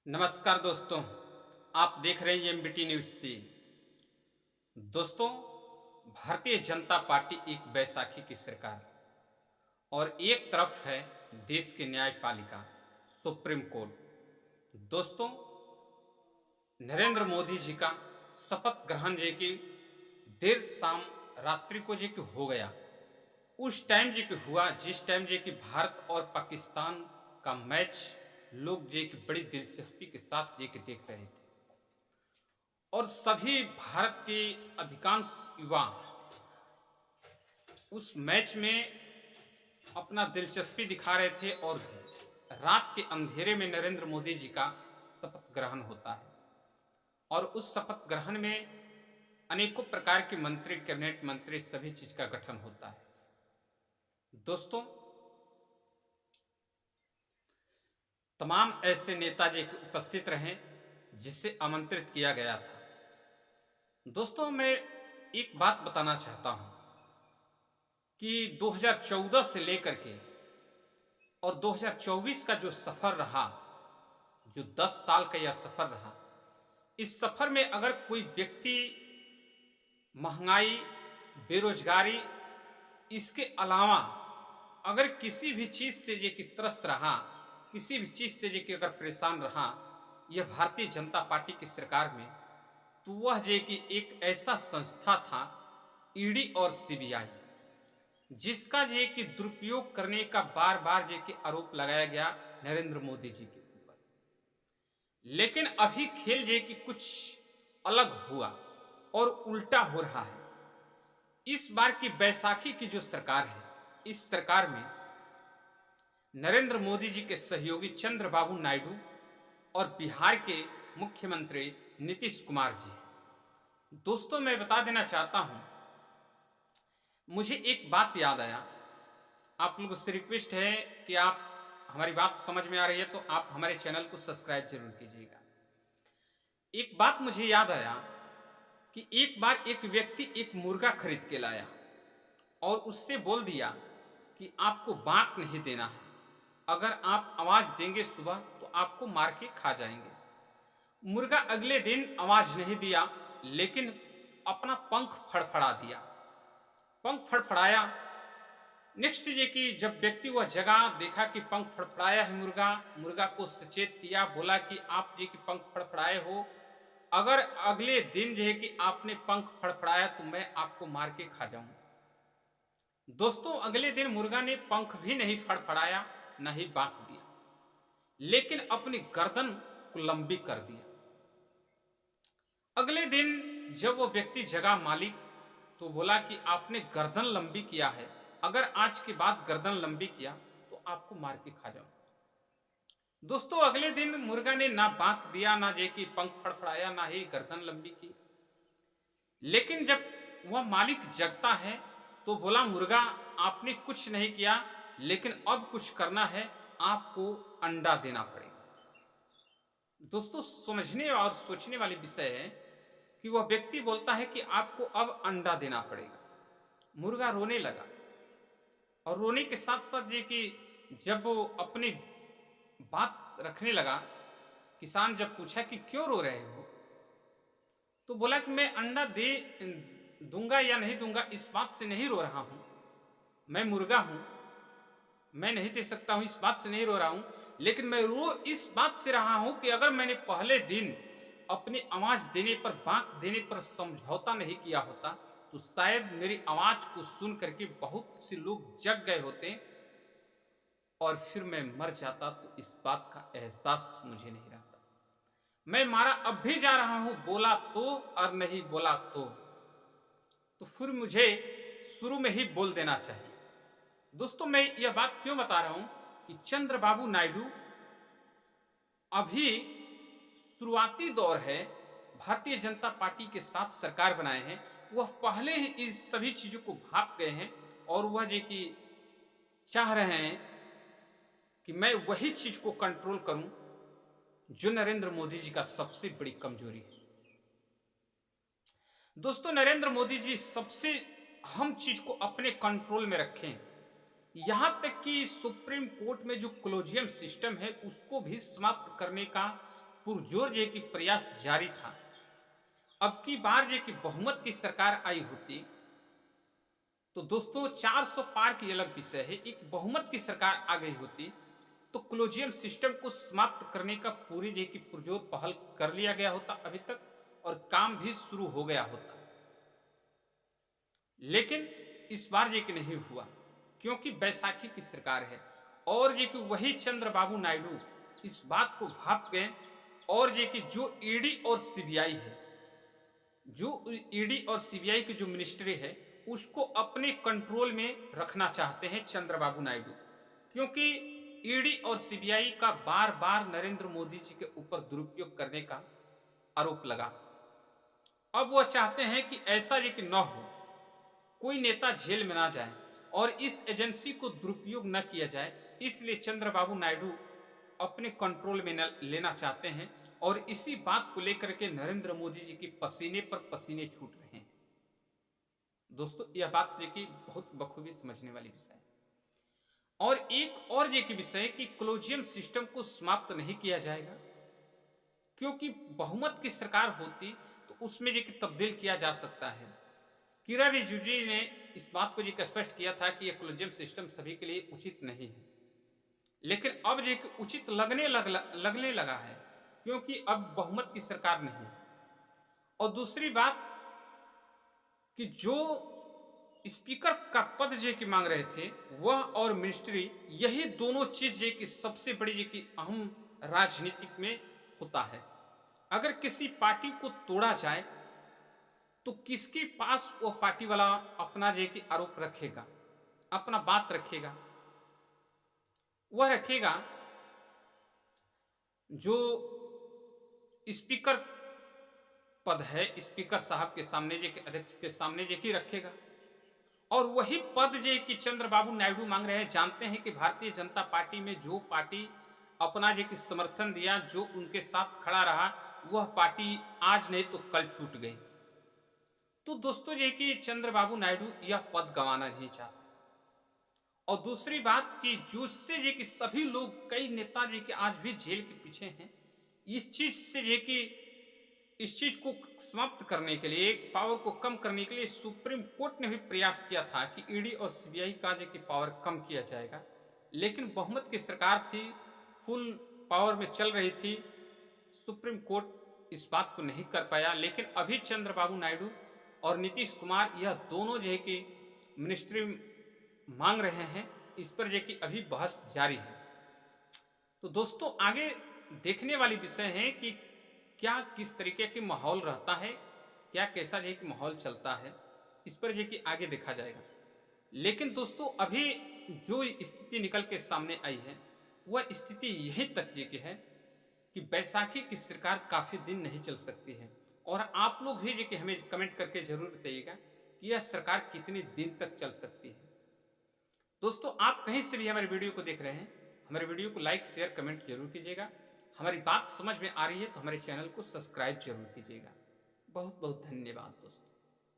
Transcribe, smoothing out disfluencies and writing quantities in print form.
नमस्कार दोस्तों, आप देख रहे हैं एमबीटी न्यूज से। दोस्तों, भारतीय जनता पार्टी एक बैसाखी की सरकार और एक तरफ है देश की न्यायपालिका सुप्रीम कोर्ट। दोस्तों, नरेंद्र मोदी जी का शपथ ग्रहण जी की देर शाम रात्रि को जी की हो गया। उस टाइम जी की हुआ जिस टाइम जी की भारत और पाकिस्तान का मैच लोग जी की बड़ी दिलचस्पी के साथ जी के देख रहे थे और सभी भारत के अधिकांश युवा उस मैच में अपना दिलचस्पी दिखा रहे थे और रात के अंधेरे में नरेंद्र मोदी जी का शपथ ग्रहण होता है और उस शपथ ग्रहण में अनेकों प्रकार के मंत्री, कैबिनेट मंत्री, सभी चीज का गठन होता है। दोस्तों, तमाम ऐसे नेताजी उपस्थित रहे जिसे आमंत्रित किया गया था। दोस्तों, मैं एक बात बताना चाहता हूं कि 2014 से लेकर के और 2024 का जो सफर रहा, जो 10 साल का यह सफर रहा, इस सफर में अगर कोई व्यक्ति महंगाई, बेरोजगारी, इसके अलावा अगर किसी भी चीज से ये कि त्रस्त रहा, किसी भी चीज से ये कि अगर परेशान रहा यह भारतीय जनता पार्टी की सरकार में, तो वह जे कि एक ऐसा संस्था था ईडी और सीबीआई, जिसका जे कि दुरुपयोग करने का बार बार जे कि आरोप लगाया गया नरेंद्र मोदी जी के ऊपर। लेकिन अभी खेल जे कि कुछ अलग हुआ और उल्टा हो रहा है। इस बार की बैसाखी की जो सरकार है, इस सरकार में नरेंद्र मोदी जी के सहयोगी चंद्रबाबू नायडू और बिहार के मुख्यमंत्री नीतीश कुमार जी हैं। दोस्तों, मैं बता देना चाहता हूं, मुझे एक बात याद आया। आप लोगों से रिक्वेस्ट है कि आप हमारी बात समझ में आ रही है तो आप हमारे चैनल को सब्सक्राइब जरूर कीजिएगा। एक बात मुझे याद आया कि एक बार एक व्यक्ति एक मुर्गा खरीद के लाया और उससे बोल दिया कि आपको बांक नहीं देना है, अगर आप आवाज देंगे सुबह तो आपको मार के खा जाएंगे। मुर्गा अगले दिन आवाज नहीं दिया, लेकिन अपना पंख फड़फड़ा दिया। पंख फड़फड़ाया, नेक्स्ट ये कि जब व्यक्ति वह जगह देखा कि पंख फड़फड़ाया है मुर्गा, मुर्गा को सचेत किया, बोला कि आप जी की पंख फड़फड़ाए हो, अगर अगले दिन जो है कि आपने पंख फड़फड़ाया तो मैं आपको मार के खा जाऊं। दोस्तों, अगले दिन मुर्गा ने पंख भी नहीं फड़फड़ाया, न ही बांक दिया, लेकिन अपनी गर्दन को लंबी कर दिया। अगले दिन जब वो व्यक्ति जगा मालिक, तो बोला कि आपने गर्दन लंबी किया है, अगर आज के बाद गर्दन लंबी किया तो आपको मार के खा जाऊं। दोस्तों, अगले दिन मुर्गा ने ना बांक दिया, ना जे कि पंख फड़फड़ाया, ना ही गर्दन लंबी की। लेकिन जब वह मालिक जगता है तो बोला, मुर्गा आपने कुछ नहीं किया, लेकिन अब कुछ करना है, आपको अंडा देना पड़ेगा। दोस्तों, समझने और सोचने वाली विषय है कि वह व्यक्ति बोलता है कि आपको अब अंडा देना पड़ेगा। मुर्गा रोने लगा और रोने के साथ साथ ये कि जब वो अपनी बात रखने लगा, किसान जब पूछा कि क्यों रो रहे हो, तो बोला कि मैं अंडा दे दूंगा या नहीं दूंगा इस बात से नहीं रो रहा हूं, मैं मुर्गा हूं, मैं नहीं दे सकता हूं, इस बात से नहीं रो रहा हूं, लेकिन मैं रो इस बात से रहा हूं कि अगर मैंने पहले दिन अपनी आवाज देने पर, बांक देने पर समझौता नहीं किया होता तो शायद मेरी आवाज को सुन करके बहुत से लोग जग गए होते और फिर मैं मर जाता, तो इस बात का एहसास मुझे नहीं रहता। मैं मारा अब भी जा रहा हूं, बोला तो और नहीं बोला तो फिर मुझे शुरू में ही बोल देना चाहिए। दोस्तों, मैं यह बात क्यों बता रहा हूं कि चंद्रबाबू नायडू अभी शुरुआती दौर है, भारतीय जनता पार्टी के साथ सरकार बनाए हैं, वह पहले ही इस सभी चीजों को भाप गए हैं और वह जो कि चाह रहे हैं कि मैं वही चीज को कंट्रोल करूं जो नरेंद्र मोदी जी का सबसे बड़ी कमजोरी है। दोस्तों, नरेंद्र मोदी जी सबसे अहम चीज को अपने कंट्रोल में रखें, यहां तक कि सुप्रीम कोर्ट में जो कोलेजियम सिस्टम है उसको भी समाप्त करने का पुरजोर जो कि प्रयास जारी था। अब की बार जो कि बहुमत की सरकार आई होती तो दोस्तों 400 पार की अलग विषय है, एक बहुमत की सरकार आ गई होती तो कॉलेजियम सिस्टम को समाप्त करने का पूरी जो कि पुरजोर पहल कर लिया गया होता अभी तक, और काम भी शुरू हो गया होता। लेकिन इस बार ये कि नहीं हुआ, क्योंकि बैसाखी की सरकार है और ये कि वही चंद्रबाबू नायडू इस बात को भाप गए और ये कि जो ईडी और सीबीआई है, जो ईडी और सीबीआई की जो मिनिस्ट्री है उसको अपने कंट्रोल में रखना चाहते हैं चंद्रबाबू नायडू, क्योंकि ईडी और सीबीआई का बार बार नरेंद्र मोदी जी के ऊपर दुरुपयोग करने का आरोप लगा। अब वह चाहते हैं कि ऐसा ये कि न हो, कोई नेता जेल में ना जाए और इस एजेंसी को दुरुपयोग न किया जाए, इसलिए चंद्रबाबू नायडू अपने कंट्रोल में लेना चाहते हैं और इसी बात को लेकर के नरेंद्र मोदी जी की पसीने पर पसीने छूट रहे हैं। दोस्तों यह बात जो कि बहुत बखूबी समझने वाली विषय है। और एक और ये की विषय कि कॉलेजियम सिस्टम को समाप्त नहीं किया जाएगा, क्योंकि बहुमत की सरकार होती तो उसमें ये कि तब्दील किया जा सकता है। किरण रिजिजू ने इस बात को ये स्पष्ट किया था कि यह कॉलेजियम सिस्टम सभी के लिए उचित नहीं है, लेकिन अब ये कि उचित लगने लगा है, क्योंकि अब बहुमत की सरकार नहीं। और दूसरी बात कि जो स्पीकर का पद जे की मांग रहे थे वह और मिनिस्ट्री, यही दोनों चीज जे की सबसे बड़ी जे की अहम राजनीतिक में होता है। अगर किसी पार्टी को तोड़ा जाए तो किसके पास वो पार्टी वाला अपना जे की आरोप रखेगा, अपना बात रखेगा? वह रखेगा जो स्पीकर पद है, स्पीकर साहब के सामने जे के अध्यक्ष के सामने जे की रखेगा। और वही पद जे कि चंद्रबाबू नायडू मांग रहे हैं। जानते हैं कि भारतीय जनता पार्टी में जो पार्टी अपना जे कि समर्थन दिया, जो उनके साथ खड़ा रहा, वह पार्टी आज नहीं तो कल टूट गई। तो दोस्तों ये कि चंद्रबाबू नायडू यह पद गंवाना नहीं चाहते। और दूसरी बात कि जिससे ये कि सभी लोग, कई नेता जे कि आज भी जेल के पीछे हैं, इस चीज से ये कि इस चीज को समाप्त करने के लिए, पावर को कम करने के लिए सुप्रीम कोर्ट ने भी प्रयास किया था कि ईडी और सीबीआई का जो कि पावर कम किया जाएगा, लेकिन बहुमत की सरकार थी, फुल पावर में चल रही थी, सुप्रीम कोर्ट इस बात को नहीं कर पाया। लेकिन अभी चंद्रबाबू नायडू और नीतीश कुमार यह दोनों जो है कि मिनिस्ट्री मांग रहे हैं, इस पर जो कि अभी बहस जारी है। तो दोस्तों आगे देखने वाली विषय है कि क्या किस तरीके के माहौल रहता है, क्या कैसा जो कि माहौल चलता है, इस पर जो कि आगे देखा जाएगा। लेकिन दोस्तों अभी जो स्थिति निकल के सामने आई है वह स्थिति यही तक जे कि है कि बैसाखी की सरकार काफी दिन नहीं चल सकती है। और आप लोग भी जो कि हमें कमेंट करके जरूर बताइएगा कि यह सरकार कितने दिन तक चल सकती है। दोस्तों आप कहीं से भी हमारे वीडियो को देख रहे हैं, हमारे वीडियो को लाइक शेयर कमेंट जरूर कीजिएगा। हमारी बात समझ में आ रही है तो हमारे चैनल को सब्सक्राइब जरूर कीजिएगा। बहुत बहुत धन्यवाद दोस्तों।